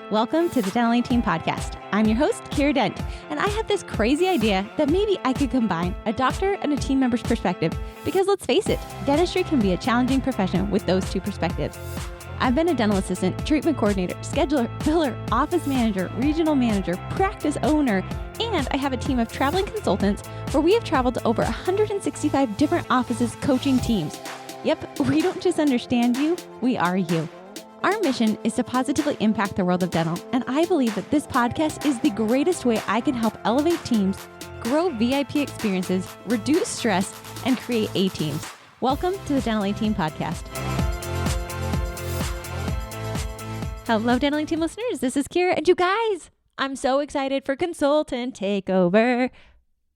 Welcome to the Dental Team Podcast. I'm your host, Kira Dent, and I have this crazy idea that maybe I could combine a doctor and a team member's perspective because let's face it, dentistry can be a challenging profession with those two perspectives. I've been a dental assistant, treatment coordinator, scheduler, biller, office manager, regional manager, practice owner, and I have a team of traveling consultants where we have traveled to over 165 different offices coaching teams. Yep, we don't just understand you, we are you. Our mission is to positively impact the world of dental, and I believe that this podcast is the greatest way I can help elevate teams, grow VIP experiences, reduce stress, and create A-teams. Welcome to the Dental Team Podcast. Hello, Dental Team listeners. This is Kira, and you guys, I'm so excited for Consultant Takeover.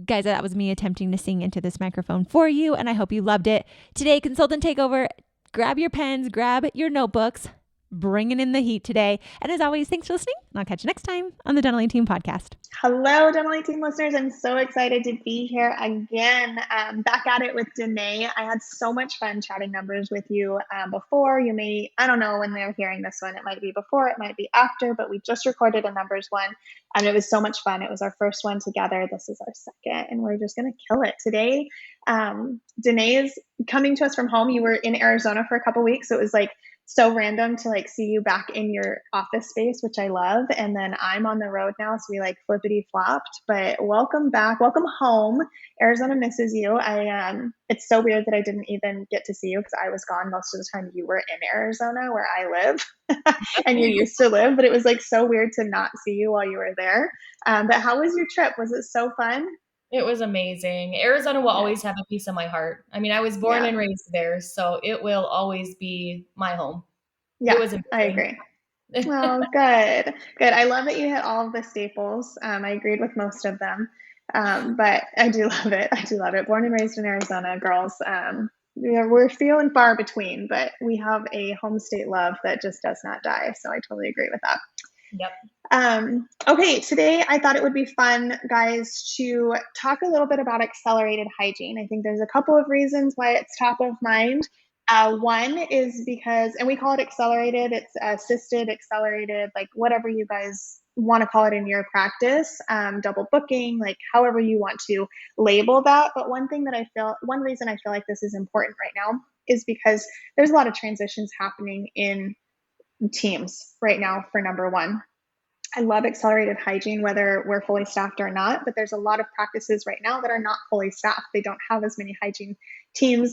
Guys, that was me attempting to sing into this microphone for you, and I hope you loved it. Today, Consultant Takeover, grab your pens, grab your notebooks, bringing in the heat today. And as always, thanks for listening, and I'll catch you next time on the Dental Team Podcast. Hello, Dental Team listeners. I'm so excited to be here again, back at it with Denae. I had so much fun chatting numbers with you before. I don't know when they're hearing this one. It might be before, it might be after, but we just recorded a numbers one, and it was so much fun. It was our first one together. This is our second, and we're just going to kill it today. Denae is coming to us from home. You were in Arizona for a couple weeks, so it was so random to see you back in your office space, which I love. And then I'm on the road now, so we flippity flopped, but welcome back. Welcome home. Arizona misses you. It's so weird that I didn't even get to see you because I was gone most of the time. You were in Arizona where I live and you used to live, but it was so weird to not see you while you were there. But how was your trip? Was it so fun? It was amazing. Arizona will always have a piece of my heart. I mean, I was born and raised there, so it will always be my home. Yeah, I agree. Oh, good. Good. I love that you hit all of the staples. I agreed with most of them, but I do love it. I do love it. Born and raised in Arizona, girls. We're few and far between, but we have a home state love that just does not die. So I totally agree with that. Yep. Okay, today I thought it would be fun, guys, to talk a little bit about accelerated hygiene. I think there's a couple of reasons why it's top of mind. One is because, and we call it accelerated, it's assisted, accelerated, whatever you guys want to call it in your practice, double booking, however you want to label that. But one reason I feel like this is important right now is because there's a lot of transitions happening in teams right now for number one. I love accelerated hygiene, whether we're fully staffed or not, but there's a lot of practices right now that are not fully staffed. They don't have as many hygiene team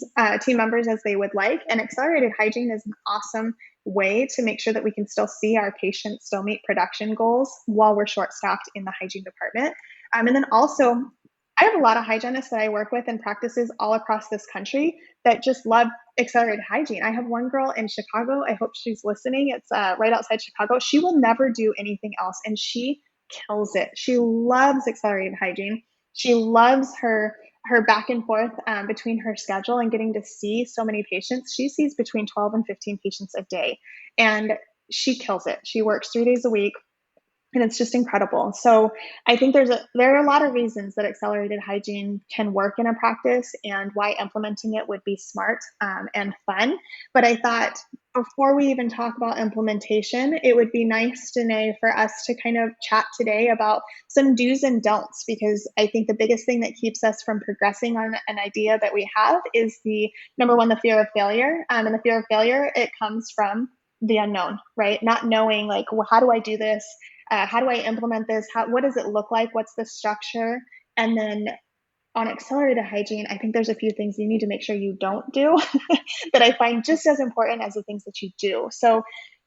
members as they would like. And accelerated hygiene is an awesome way to make sure that we can still see our patients still meet production goals while we're short-staffed in the hygiene department. And then also, I have a lot of hygienists that I work with in practices all across this country that just love accelerated hygiene. I have one girl in Chicago. I hope she's listening. It's right outside Chicago. She will never do anything else, and she kills it. She loves accelerated hygiene. She loves her back and forth between her schedule and getting to see so many patients. She sees between 12 and 15 patients a day, and she kills it. She works 3 days a week. And it's just incredible. So I think there are a lot of reasons that accelerated hygiene can work in a practice and why implementing it would be smart and fun. But I thought before we even talk about implementation, it would be nice, Denae, for us to kind of chat today about some do's and don'ts, because I think the biggest thing that keeps us from progressing on an idea that we have is number one, the fear of failure. And the fear of failure, it comes from the unknown, right? Not knowing how do I do this? How do I implement this? What does it look like? What's the structure? And then on accelerated hygiene, I think there's a few things you need to make sure you don't do that I find just as important as the things that you do. So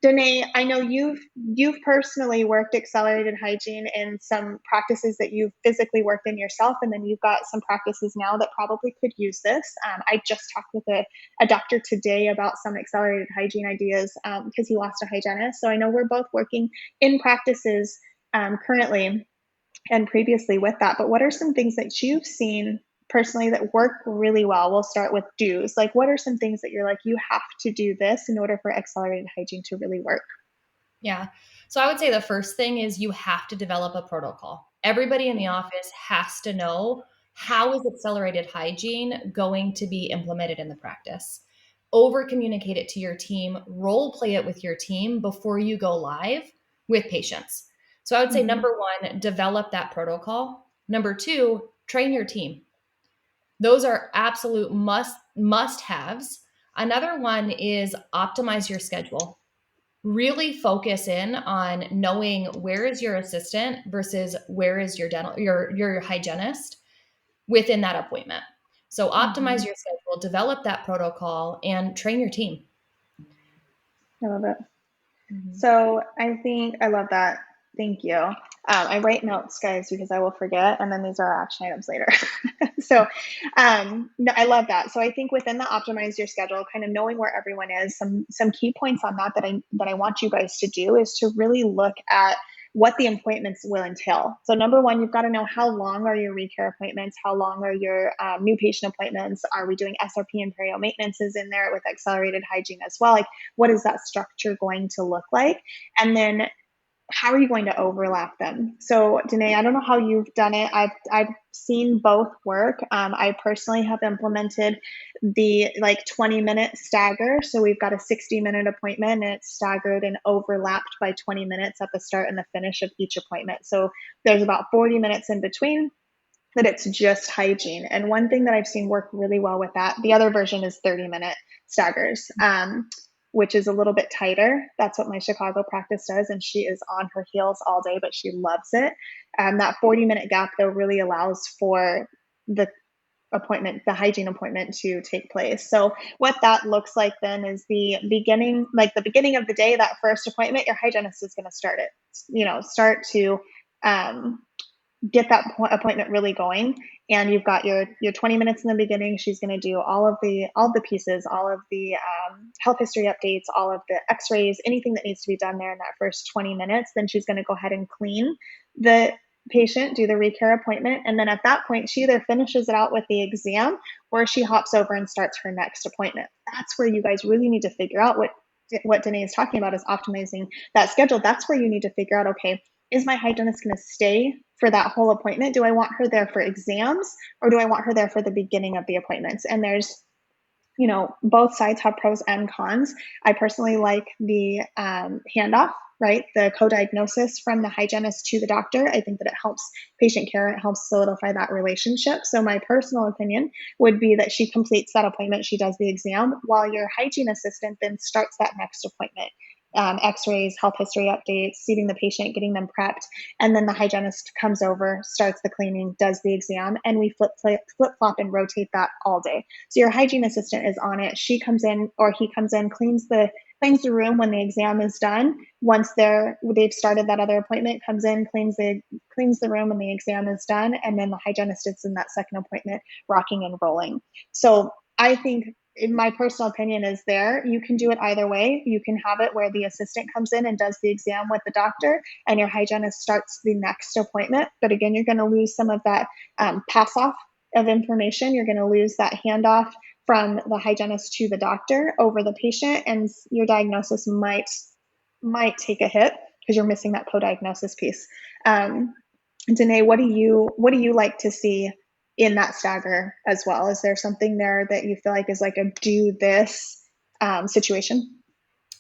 Denae, I know you've personally worked accelerated hygiene in some practices that you've physically worked in yourself, and then you've got some practices now that probably could use this. I just talked with a doctor today about some accelerated hygiene ideas because he lost a hygienist. So I know we're both working in practices currently and previously with that. But what are some things that you've seen personally that work really well? We'll start with do's. What are some things that you're you have to do this in order for accelerated hygiene to really work? Yeah. So I would say the first thing is you have to develop a protocol. Everybody in the office has to know how is accelerated hygiene going to be implemented in the practice. Over communicate it to your team, role play it with your team before you go live, with patients. So I would say number one, develop that protocol. Number two, train your team. Those are absolute must-haves. Another one is optimize your schedule. Really focus in on knowing where is your assistant versus where is your your hygienist within that appointment. So optimize your schedule, develop that protocol, and train your team. I love it. So I love that. Thank you. I write notes, guys, because I will forget, and then these are our action items later. So no, I love that. So I think within the optimize your schedule, kind of knowing where everyone is, some key points on that I want you guys to do is to really look at what the appointments will entail. So number one, you've got to know how long are your recare appointments, how long are your new patient appointments, are we doing SRP and perio maintenances in there with accelerated hygiene as well? Like, what is that structure going to look like? And then how are you going to overlap them? So Denae, I don't know how you've done it. I've seen both work. I personally have implemented the 20-minute stagger. So we've got a 60-minute appointment and it's staggered and overlapped by 20 minutes at the start and the finish of each appointment. So there's about 40 minutes in between that it's just hygiene. And one thing that I've seen work really well with that, the other version is 30-minute staggers. Which is a little bit tighter. That's what my Chicago practice does. And she is on her heels all day, but she loves it. That 40-minute gap, though, really allows for the hygiene appointment to take place. So what that looks like then is the beginning of the day, that first appointment, your hygienist is going to start it, start to get that appointment really going. And you've got your 20 minutes in the beginning. She's going to do all of the pieces, all of the health history updates, all of the x-rays, anything that needs to be done there in that first 20 minutes. Then she's going to go ahead and clean the patient, do the recare appointment. And then at that point, she either finishes it out with the exam or she hops over and starts her next appointment. That's where you guys really need to figure out what Denae is talking about, is optimizing that schedule. That's where you need to figure out, okay, is my hygienist going to stay for that whole appointment? Do I want her there for exams or do I want her there for the beginning of the appointments? And there's, both sides have pros and cons. I personally like the handoff, right? The co-diagnosis from the hygienist to the doctor. I think that it helps patient care. It helps solidify that relationship. So my personal opinion would be that she completes that appointment. She does the exam while your hygiene assistant then starts that next appointment. X-rays, health history updates, seating the patient, getting them prepped. And then the hygienist comes over, starts the cleaning, does the exam, and we flip-flop and rotate that all day. So your hygiene assistant is on it. She comes in or he comes in, cleans the room when the exam is done. Once they've started that other appointment, comes in, cleans the room when the exam is done, and then the hygienist is in that second appointment, rocking and rolling. So I think, in my personal opinion, is you can do it either way. You can have it where the assistant comes in and does the exam with the doctor and your hygienist starts the next appointment. But again, you're going to lose some of that pass off of information. You're going to lose that handoff from the hygienist to the doctor over the patient, and your diagnosis might take a hit because you're missing that co-diagnosis piece. Denae, what do you like to see in that stagger as well? Is there something there that you feel like is like a do this situation?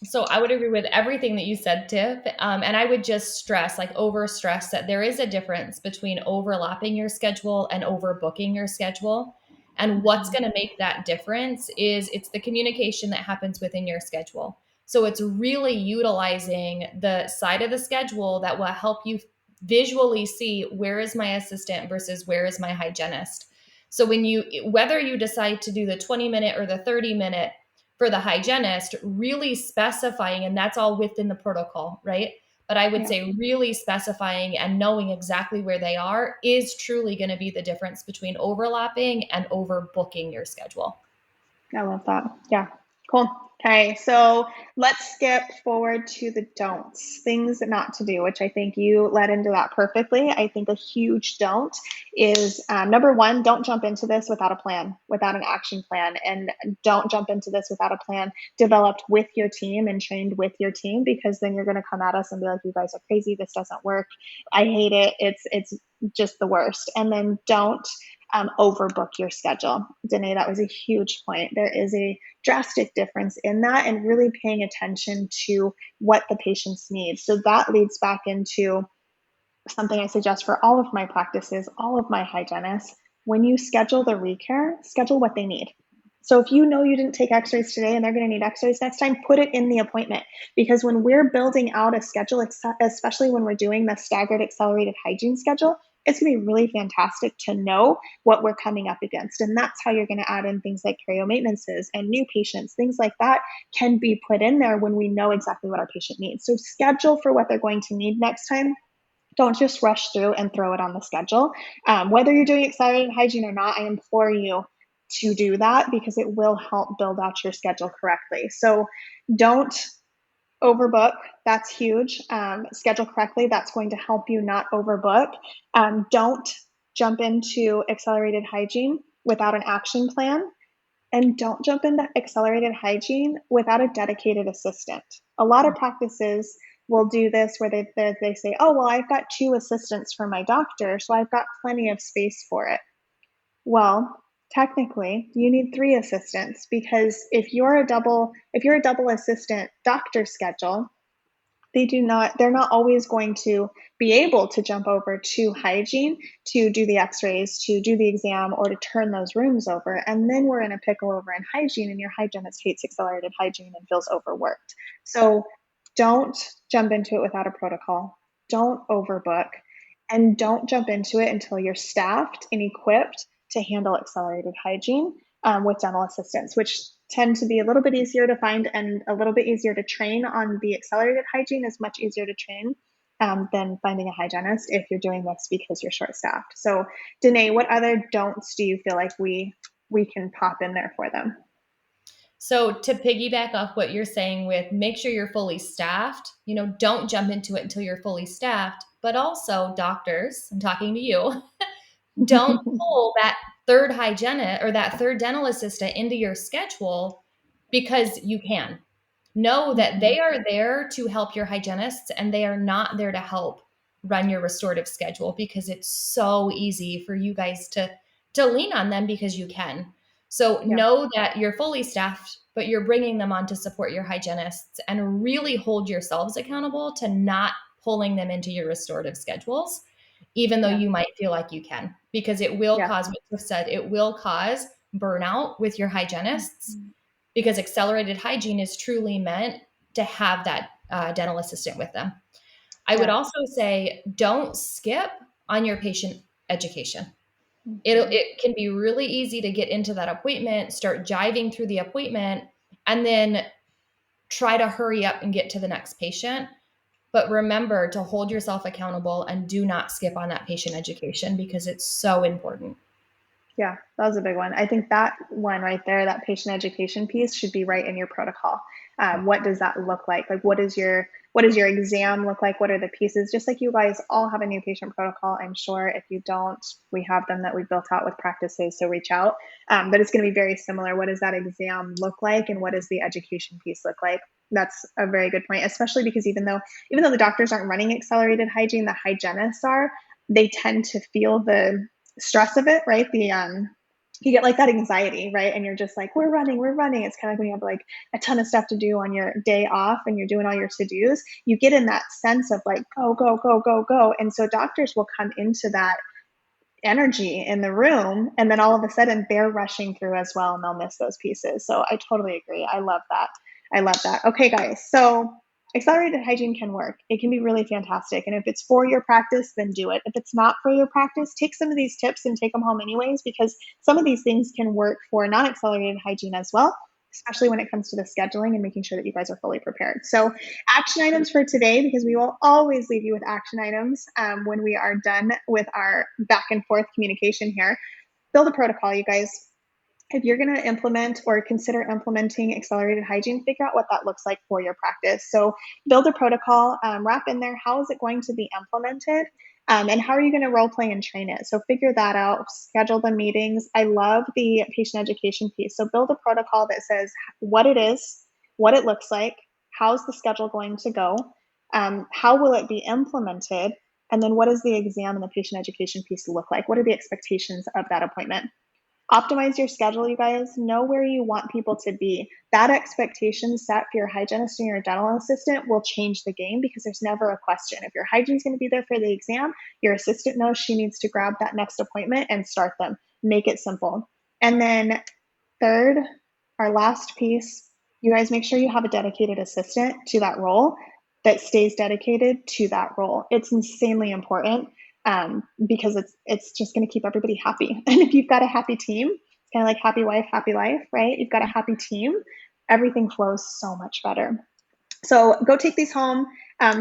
So I would agree with everything that you said, Tiff. And I would just over stress that there is a difference between overlapping your schedule and overbooking your schedule. And what's going to make that difference is it's the communication that happens within your schedule. So it's really utilizing the side of the schedule that will help you visually see where is my assistant versus where is my hygienist. So whether you decide to do the 20-minute or the 30-minute for the hygienist, really specifying, and that's all within the protocol, right? But I would say really specifying and knowing exactly where they are is truly going to be the difference between overlapping and overbooking your schedule. I love that. Yeah, cool. Okay, so let's skip forward to the don'ts, things not to do, which I think you led into that perfectly. I think a huge don't is number one, don't jump into this without a plan, without an action plan, and don't jump into this without a plan developed with your team and trained with your team, because then you're going to come at us and be like, you guys are crazy. This doesn't work. I hate it. just the worst. And then don't overbook your schedule. Denae, that was a huge point. There is a drastic difference in that, and really paying attention to what the patients need. So that leads back into something I suggest for all of my practices, all of my hygienists. When you schedule the recare, schedule what they need. So if you know you didn't take x-rays today and they're going to need x-rays next time, put it in the appointment. Because when we're building out a schedule, especially when we're doing the staggered accelerated hygiene schedule, it's going to be really fantastic to know what we're coming up against. And that's how you're going to add in things like perio maintenances and new patients. Things like that can be put in there when we know exactly what our patient needs. So schedule for what they're going to need next time. Don't just rush through and throw it on the schedule. Whether you're doing accelerated hygiene or not, I implore you to do that, because it will help build out your schedule correctly. So don't overbook. That's huge. Schedule correctly. That's going to help you not overbook. Don't jump into accelerated hygiene without an action plan. And don't jump into accelerated hygiene without a dedicated assistant. A lot of practices will do this where they say, oh, well, I've got 2 assistants for my doctor, so I've got plenty of space for it. Well, technically, you need 3 assistants, because if you're a double assistant doctor schedule, they're not always going to be able to jump over to hygiene to do the x-rays, to do the exam, or to turn those rooms over. And then we're in a pickle over in hygiene, and your hygienist hates accelerated hygiene and feels overworked. So don't jump into it without a protocol. Don't overbook, and don't jump into it until you're staffed and equipped to handle accelerated hygiene with dental assistants, which tend to be a little bit easier to find and a little bit easier to train. On the accelerated hygiene is much easier to train than finding a hygienist if you're doing this because you're short-staffed. So Denae, what other don'ts do you feel like we can pop in there for them? So to piggyback off what you're saying with make sure you're fully staffed, don't jump into it until you're fully staffed, but also doctors, I'm talking to you, don't pull that third hygienist or that third dental assistant into your schedule because you can. Know that they are there to help your hygienists, and they are not there to help run your restorative schedule, because it's so easy for you guys to lean on them because you can. So know that you're fully staffed, but you're bringing them on to support your hygienists, and really hold yourselves accountable to not pulling them into your restorative schedules, even though you might feel like you can, because it will cause, what you said, it will cause burnout with your hygienists, because accelerated hygiene is truly meant to have that dental assistant with them. I would also say, don't skip on your patient education. It can be really easy to get into that appointment, start jiving through the appointment, and then try to hurry up and get to the next patient. But remember to hold yourself accountable and do not skip on that patient education, because it's so important. Yeah, that was a big one. I think that one right there, that patient education piece, should be right in your protocol. What does that look like? Like, what does your exam look like? What are the pieces? Just like you guys all have a new patient protocol, I'm sure. If you don't, we have them that we built out with practices, so reach out. But it's going to be very similar. What does that exam look like, and what does the education piece look like? That's a very good point, especially because even though the doctors aren't running accelerated hygiene, the hygienists are. They tend to feel the stress of it, right? You get like that anxiety, right? And you're just like, we're running. It's kind of like when you have like a ton of stuff to do on your day off and you're doing all your to-dos, you get in that sense of like, go, go, go, go, go. And so doctors will come into that energy in the room, and then all of a sudden they're rushing through as well, and they'll miss those pieces. So I totally agree. I love that. Okay, guys. So accelerated hygiene can work. It can be really fantastic. And if it's for your practice, then do it. If it's not for your practice, take some of these tips and take them home anyways, because some of these things can work for non-accelerated hygiene as well, especially when it comes to the scheduling and making sure that you guys are fully prepared. So action items for today, because we will always leave you with action items when we are done with our back and forth communication here. Build a protocol, you guys. If you're going to implement or consider implementing accelerated hygiene, figure out what that looks like for your practice. So build a protocol, wrap in there, how is it going to be implemented, and how are you going to role play and train it? So figure that out, schedule the meetings. I love the patient education piece. So build a protocol that says what it is, what it looks like, how's the schedule going to go, how will it be implemented, And then what does the exam and the patient education piece look like? What are the expectations of that appointment? Optimize your schedule, you guys. Know where you want people to be. That expectation set for your hygienist and your dental assistant will change the game because there's never a question. If your hygiene's going to be there for the exam, your assistant knows she needs to grab that next appointment and start them. Make it simple. And then third, our last piece, you guys make sure you have a dedicated assistant to that role that stays dedicated to that role. It's insanely important. Because it's just going to keep everybody happy. And if you've got a happy team, it's kind of like happy wife, happy life, right? You've got a happy team, everything flows so much better. So go take these home,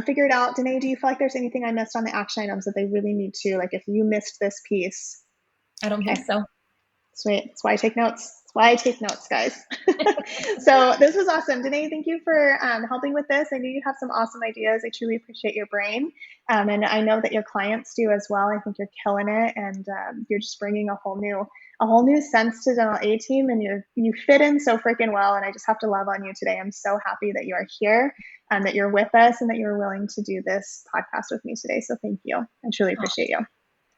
figure it out. Denae, do you feel like there's anything I missed on the action items that they really need to, like if you missed this piece? I don't think so. Sweet. That's why I take notes. Why I take notes, guys. So this was awesome. Denae, thank you for helping with this. I knew you have some awesome ideas. I truly appreciate your brain. And I know that your clients do as well. I think you're killing it. And you're just bringing a whole new sense to Dental A Team. And you fit in so freaking well. And I just have to love on you today. I'm so happy that you are here and that you're with us and that you're willing to do this podcast with me today. So thank you. I truly appreciate you.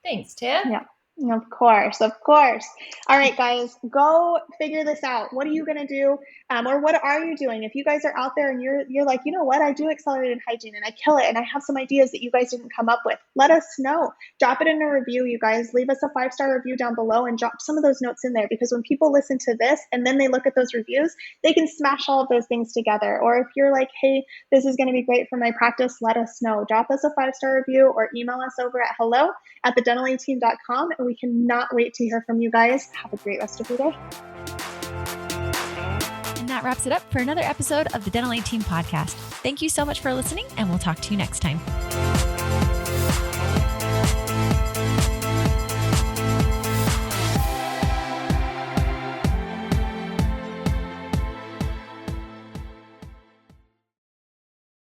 Thanks, Tiff. Yeah. Of course. All right, guys, go figure this out. What are you going to do? Or what are you doing? If you guys are out there and you're like, you know what, I do accelerated hygiene and I kill it and I have some ideas that you guys didn't come up with, let us know. Drop it in a review, you guys. Leave us a 5-star review down below and drop some of those notes in there, because when people listen to this and then they look at those reviews, they can smash all of those things together. Or if you're like, hey, this is going to be great for my practice, let us know. Drop us a 5-star review or email us over at hello@thedentalateam.com. We cannot wait to hear from you guys. Have a great rest of your day. And that wraps it up for another episode of the Dental A Team podcast. Thank you so much for listening, and we'll talk to you next time.